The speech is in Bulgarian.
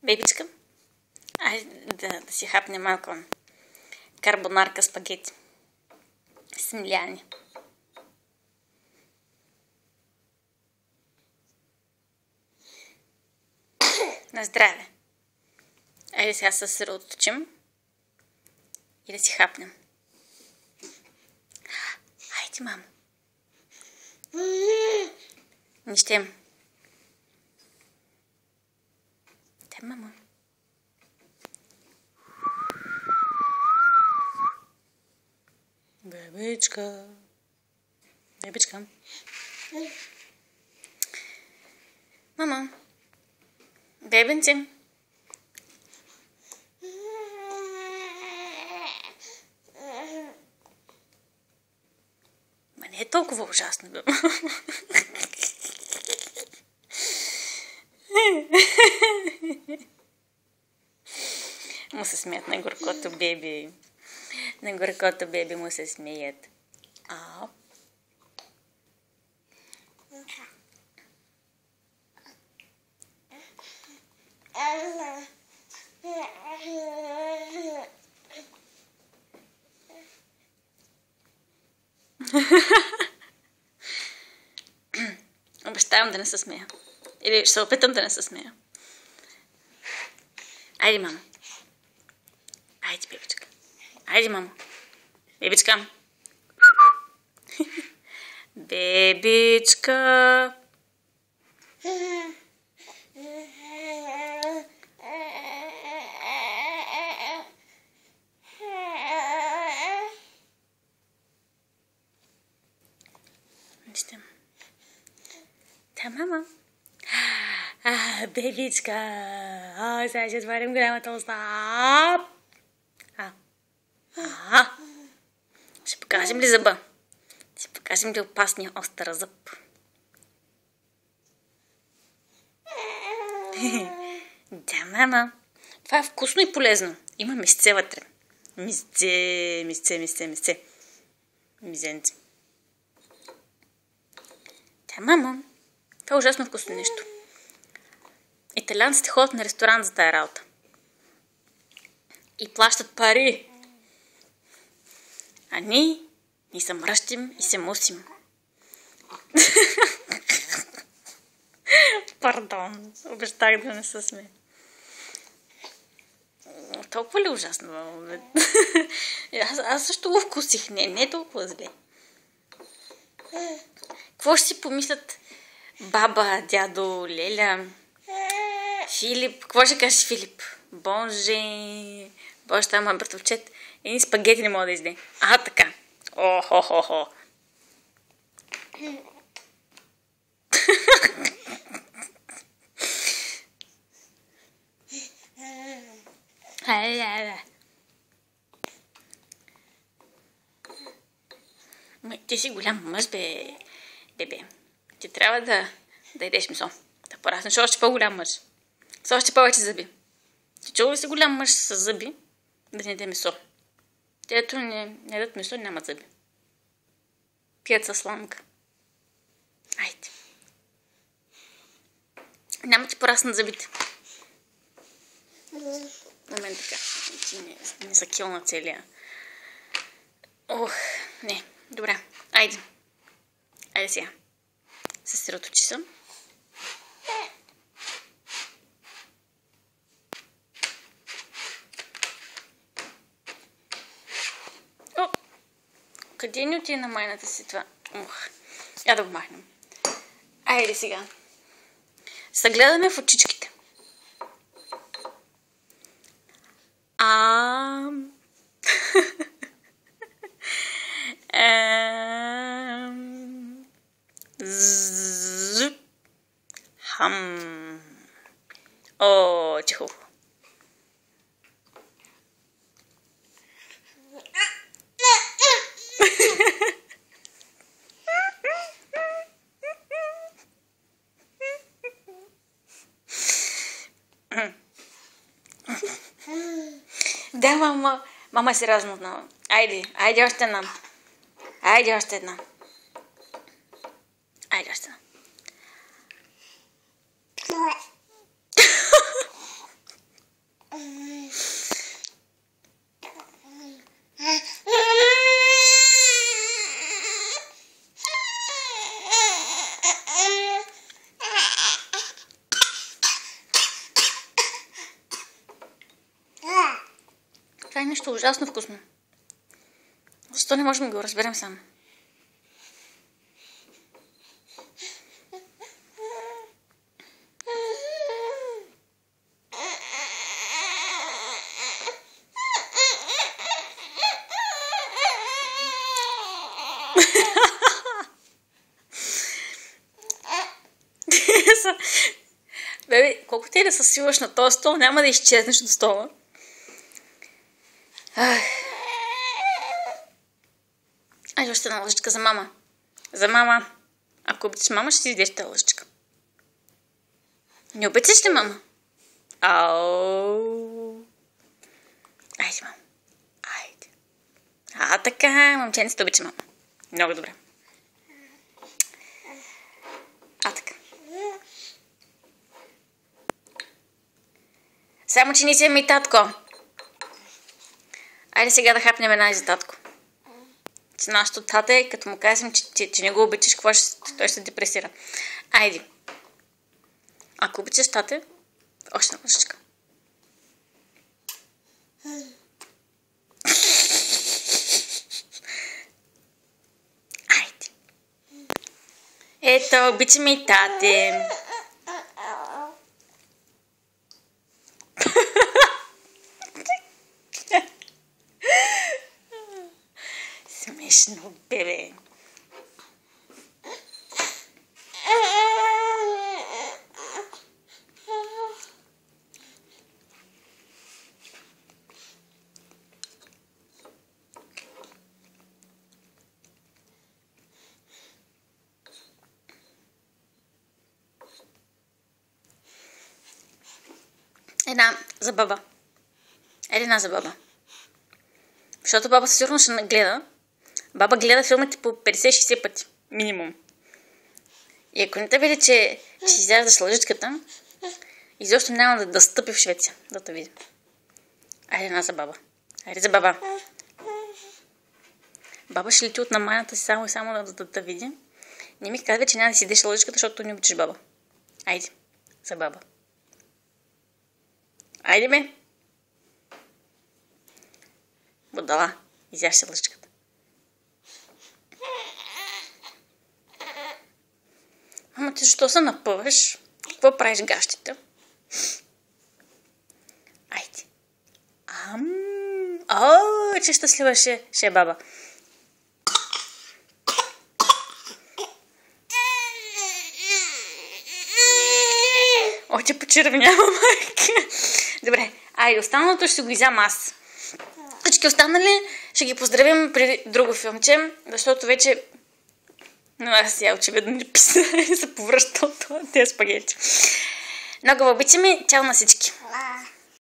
Бебичка, айде да си хапне малко карбонарка спагети с мляни. На здраве! Айде сега се съсредоточим и да си хапнем. Айде, мамо! Не щем. Те, мамо. Бебичка. Бебичка. Мама. Бебенце. Ма не е толкова ужасно, бе. Му се смеят на горкото беби. На горкото беби му се смеят. Обещавам да не се смея. Или ще се опитам да не се смея. Айде, мамо. Айде, бебичка. Айде, мамо. Бебичка. Бебичка. Вижте. Та, мама. Бебичка. Сега ще отварим голямата уста. Ще покажем ли зъба? Ще покажем ли опасния остър зъб? Да, мама. Това е вкусно и полезно. Има месце вътре. Месце. Мизенце. Да, мама. Това е ужасно вкусно нещо. Италианците ходят на ресторант за тая работа. И плащат пари. А ние се мръщим и се мусим. Пардон, обещах да не се смея. Толкова ли ужасно? Аз също го вкусих. Не толкова зле. Какво ще си помислят баба, дядо, Леля, Филип? Какво ще кажеш Филип? Боже, там е братовчет. Едни спагети не мога да изде. Така. Охо. Ти си голям мъж, бебе. Ти трябва да ядеш месо. Да пораснеш още по-голям мъж. С още повече зъби. Ти чул ли си голям мъж с зъби да не яде месо? Тето не ядат месо, нямат зъби. Пият със сламка. Айде. Няма ти пораснат зъбите. Момент така. Не са кил на целия. Не. Добре. Айде сега. Съсредоточи се. Къде ни отиде на майната си това? Я да го махнем. Айде сега. Съгледаме в очичките. Тихо. Да, мама. Мама е сериозно отново. Айде още една. Айде още една. Това е нещо ужасно вкусно. Защо не можем да го разберем сам? Бебе, колко ти да се силаш на този стол, няма да изчезнеш до стола. Айде още една лъжичка за мама. За мама. Ако обичаш мама, ще си идеш тази лъжичка. Не обичаш ли мама? Ау. Айде, мама. Айде. Така, момченцето обича мама. Много добре. Така. Само, че не си и татко. Айде сега да хапнем една и за татко. Че нашото тата е, като му казвам, че не го обичаш, той ще се депресира. Айде. Ако обичаш тата, още една лъжичка. Айде. Ето, обичаме и тате. Смешно, бебе. Една за баба. Една за баба. Защото баба със сигурност ще гледа. Баба гледа филмите по 50-60 пъти. Минимум. И ако не те види, че изяждаш лъжичката, изобщо няма да стъпи в Швеция. Да те види. Айде една за баба. Айде за баба. Баба ще лети от наманата си само и само да те види. Не ми казва, че няма да си идеш лъжичката, защото не обичаш баба. Айде. За баба. Айде бе. Будала. Изяж се лъжичката. Ама ти защо се напъваш? Какво правиш гащите? Айде. Че щастлива ще е баба. Те почервенява, майка. Добре, айде, останалото ще го изям аз. Всички останали ще ги поздравим при друго филмче, защото вече... Но аз сега очевидно не писна и се повръща от тези спагети. Много обичаме, чао на всички.